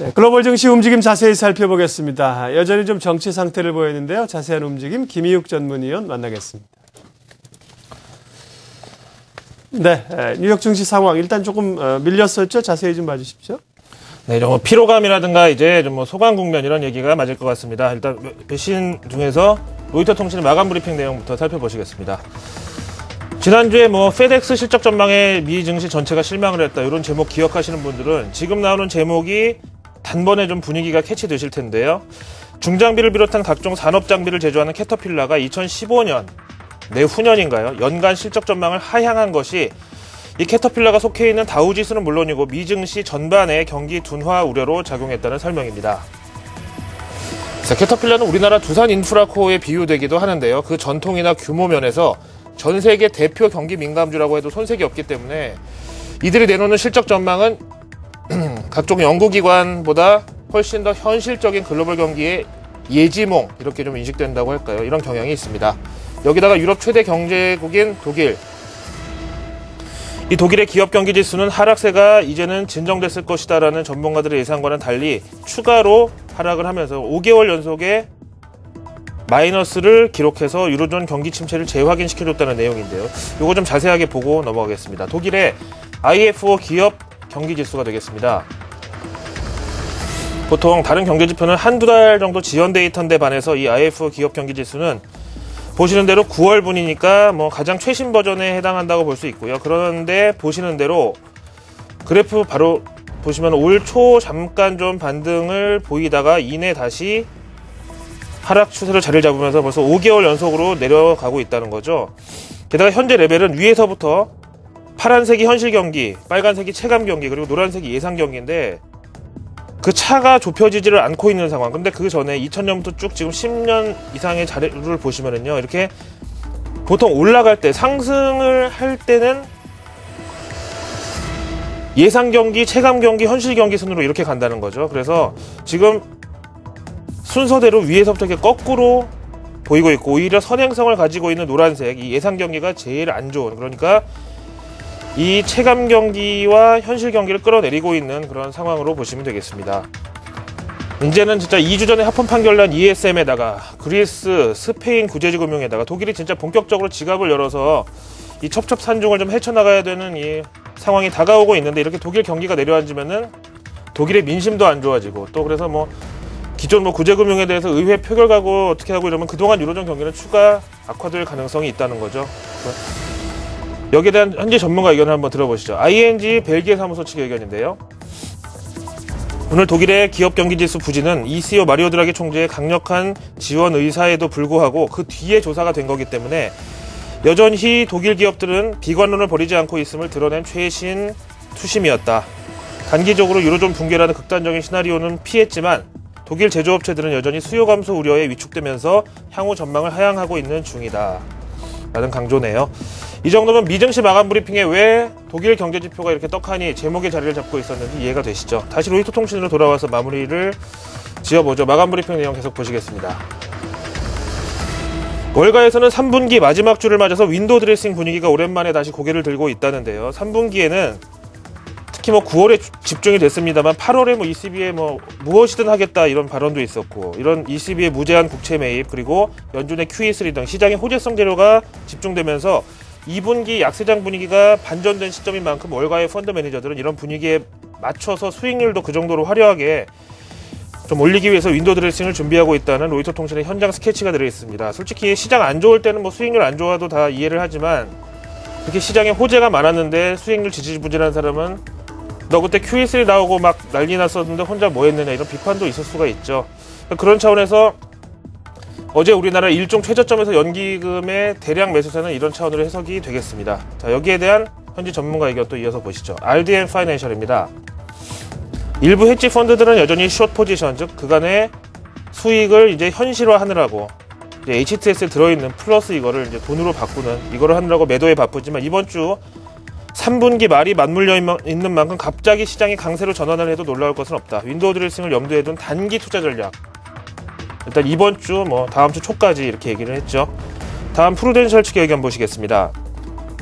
네, 글로벌 증시 움직임 자세히 살펴보겠습니다. 여전히 좀 정체 상태를 보이는데요. 자세한 움직임 김희욱 전문위원 만나겠습니다. 네, 뉴욕 증시 상황 일단 조금 밀렸었죠. 자세히 좀 봐주십시오. 네, 좀 피로감이라든가 이제 좀 소강 국면 이런 얘기가 맞을 것 같습니다. 일단 외신 중에서 로이터 통신의 마감 브리핑 내용부터 살펴보시겠습니다. 지난주에 페덱스 실적 전망에 미 증시 전체가 실망을 했다. 이런 제목 기억하시는 분들은 지금 나오는 제목이 단번에 좀 분위기가 캐치되실 텐데요. 중장비를 비롯한 각종 산업 장비를 제조하는 캐터필러가 2015년 내후년인가요? 연간 실적 전망을 하향한 것이 이 캐터필러가 속해 있는 다우지수는 물론이고 미 증시 전반의 경기 둔화 우려로 작용했다는 설명입니다. 캐터필러는 우리나라 두산 인프라코어에 비유되기도 하는데요. 그 전통이나 규모 면에서 전 세계 대표 경기 민감주라고 해도 손색이 없기 때문에 이들이 내놓는 실적 전망은 각종 연구기관보다 훨씬 더 현실적인 글로벌 경기의 예지몽 이렇게 좀 인식된다고 할까요? 이런 경향이 있습니다. 여기다가 유럽 최대 경제국인 독일, 이 독일의 기업 경기 지수는 하락세가 이제는 진정됐을 것이다라는 전문가들의 예상과는 달리 추가로 하락을 하면서 5개월 연속의 마이너스를 기록해서 유로존 경기 침체를 재확인시켜줬다는 내용인데요. 이거 좀 자세하게 보고 넘어가겠습니다. 독일의 IFO 기업 경기 지수가 되겠습니다. 보통 다른 경제 지표는 한두 달 정도 지연 데이터인데 반해서 이 IFO 기업 경기 지수는 보시는 대로 9월분이니까 가장 최신 버전에 해당한다고 볼 수 있고요. 그런데 보시는 대로 그래프 바로 보시면 올 초 잠깐 좀 반등을 보이다가 이내 다시 하락 추세로 자리를 잡으면서 벌써 5개월 연속으로 내려가고 있다는 거죠. 게다가 현재 레벨은 위에서부터 파란색이 현실 경기, 빨간색이 체감 경기, 그리고 노란색이 예상 경기인데 그 차가 좁혀지지를 않고 있는 상황. 근데 그 전에 2000년부터 쭉 지금 10년 이상의 자료를 보시면은요, 이렇게 보통 올라갈 때, 상승을 할 때는 예상 경기, 체감 경기, 현실 경기 순으로 이렇게 간다는 거죠. 그래서 지금 순서대로 위에서부터 이렇게 거꾸로 보이고 있고, 오히려 선행성을 가지고 있는 노란색, 이 예상 경기가 제일 안 좋은, 그러니까 이 체감 경기와 현실 경기를 끌어내리고 있는 그런 상황으로 보시면 되겠습니다. 이제는 진짜 2주 전에 합헌 판결 난 ESM에다가 그리스, 스페인 구제금융에다가 독일이 진짜 본격적으로 지갑을 열어서 이 첩첩산중을 좀 헤쳐나가야 되는 이 상황이 다가오고 있는데, 이렇게 독일 경기가 내려앉으면은 독일의 민심도 안 좋아지고, 또 그래서 기존 구제금융에 대해서 의회 표결 가고 어떻게 하고 이러면 그동안 유로존 경기는 추가 악화될 가능성이 있다는 거죠. 여기에 대한 현재 전문가 의견을 한번 들어보시죠. ING 벨기에 사무소 측의 의견인데요. 오늘 독일의 기업 경기 지수 부진은 ECO 마리오 드라기 총재의 강력한 지원 의사에도 불구하고 그 뒤에 조사가 된 거기 때문에 여전히 독일 기업들은 비관론을 버리지 않고 있음을 드러낸 최신 투심이었다. 단기적으로 유로존 붕괴라는 극단적인 시나리오는 피했지만 독일 제조업체들은 여전히 수요 감소 우려에 위축되면서 향후 전망을 하향하고 있는 중이다. 라는 강조네요. 이 정도면 미증시 마감 브리핑에 왜 독일 경제지표가 이렇게 떡하니 제목의 자리를 잡고 있었는지 이해가 되시죠? 다시 로이터 통신으로 돌아와서 마무리를 지어보죠. 마감 브리핑 내용 계속 보시겠습니다. 월가에서는 3분기 마지막 주를 맞아서 윈도우 드레싱 분위기가 오랜만에 다시 고개를 들고 있다는데요. 3분기에는 특히 9월에 집중이 됐습니다만 8월에 ECB에 무엇이든 하겠다 이런 발언도 있었고, 이런 ECB의 무제한 국채 매입, 그리고 연준의 QE3 등 시장의 호재성 재료가 집중되면서 2분기 약세장 분위기가 반전된 시점인 만큼 월가의 펀드 매니저들은 이런 분위기에 맞춰서 수익률도 그 정도로 화려하게 좀 올리기 위해서 윈도우 드레싱을 준비하고 있다는 로이터 통신의 현장 스케치가 들어있습니다. 솔직히 시장 안 좋을 때는 수익률 안 좋아도 다 이해를 하지만, 그렇게 시장에 호재가 많았는데 수익률 지지부진한 사람은 너 그때 QE3 나오고 막 난리 났었는데 혼자 뭐 했느냐, 이런 비판도 있을 수가 있죠. 그런 차원에서 어제 우리나라 일종 최저점에서 연기금의 대량 매수세는 이런 차원으로 해석이 되겠습니다. 자, 여기에 대한 현지 전문가 의견 또 이어서 보시죠. RDM 파이낸셜입니다. 일부 헤지 펀드들은 여전히 숏 포지션, 즉 그간의 수익을 이제 현실화하느라고 이제 HTS에 들어있는 플러스 이거를 이제 돈으로 바꾸는 이거를 하느라고 매도에 바쁘지만, 이번 주 3분기 말이 맞물려 있는 만큼 갑자기 시장이 강세로 전환을 해도 놀라울 것은 없다. 윈도우 드레싱을 염두에 둔 단기 투자 전략. 일단 이번 주 다음 주 초까지 이렇게 얘기를 했죠. 다음 프루덴셜 측의 의견 보시겠습니다.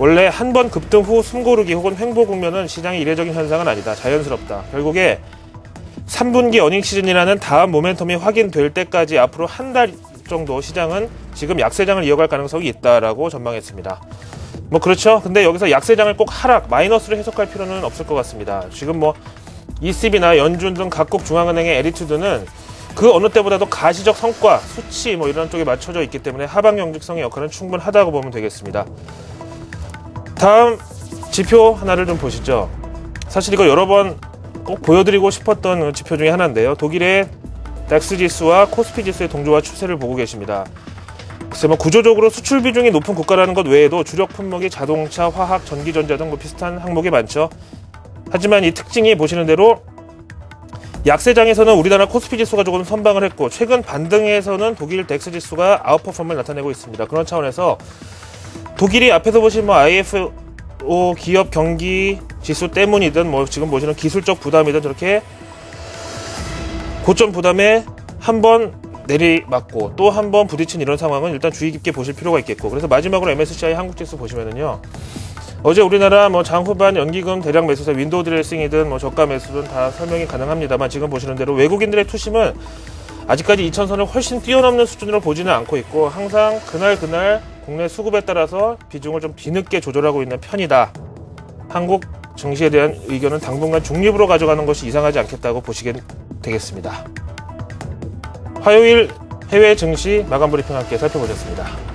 원래 한 번 급등 후 숨고르기 혹은 횡보 국면은 시장의 이례적인 현상은 아니다. 자연스럽다. 결국에 3분기 어닝 시즌이라는 다음 모멘텀이 확인될 때까지 앞으로 한 달 정도 시장은 지금 약세장을 이어갈 가능성이 있다라고 전망했습니다. 뭐 그렇죠. 근데 여기서 약세장을 꼭 하락, 마이너스로 해석할 필요는 없을 것 같습니다. 지금 뭐 ECB나 연준 등 각국 중앙은행의 애티튜드는 그 어느 때보다도 가시적 성과, 수치 뭐 이런 쪽에 맞춰져 있기 때문에 하방 경직성의 역할은 충분하다고 보면 되겠습니다. 다음 지표 하나를 좀 보시죠. 사실 이거 여러 번 꼭 보여드리고 싶었던 지표 중에 하나인데요. 독일의 닥스 지수와 코스피 지수의 동조와 추세를 보고 계십니다. 글쎄 뭐 구조적으로 수출 비중이 높은 국가라는 것 외에도 주력 품목이 자동차, 화학, 전기전자 등 뭐 비슷한 항목이 많죠. 하지만 이 특징이 보시는 대로 약세장에서는 우리나라 코스피 지수가 조금 선방을 했고 최근 반등에서는 독일 덱스 지수가 아웃퍼폼을 나타내고 있습니다. 그런 차원에서 독일이 앞에서 보신 뭐 IFO 기업 경기 지수 때문이든 뭐 지금 보시는 기술적 부담이든 저렇게 고점 부담에 한번 내리맞고 또 한 번 부딪힌 이런 상황은 일단 주의 깊게 보실 필요가 있겠고, 그래서 마지막으로 MSCI 한국지수 보시면은요, 어제 우리나라 뭐 장후반 연기금 대량 매수세 윈도우 드레싱이든 뭐 저가 매수든 다 설명이 가능합니다만 지금 보시는 대로 외국인들의 투심은 아직까지 2000선을 훨씬 뛰어넘는 수준으로 보지는 않고 있고 항상 그날 국내 수급에 따라서 비중을 좀 뒤늦게 조절하고 있는 편이다. 한국 증시에 대한 의견은 당분간 중립으로 가져가는 것이 이상하지 않겠다고 보시게 되겠습니다. 화요일 해외 증시 마감 브리핑 함께 살펴보겠습니다.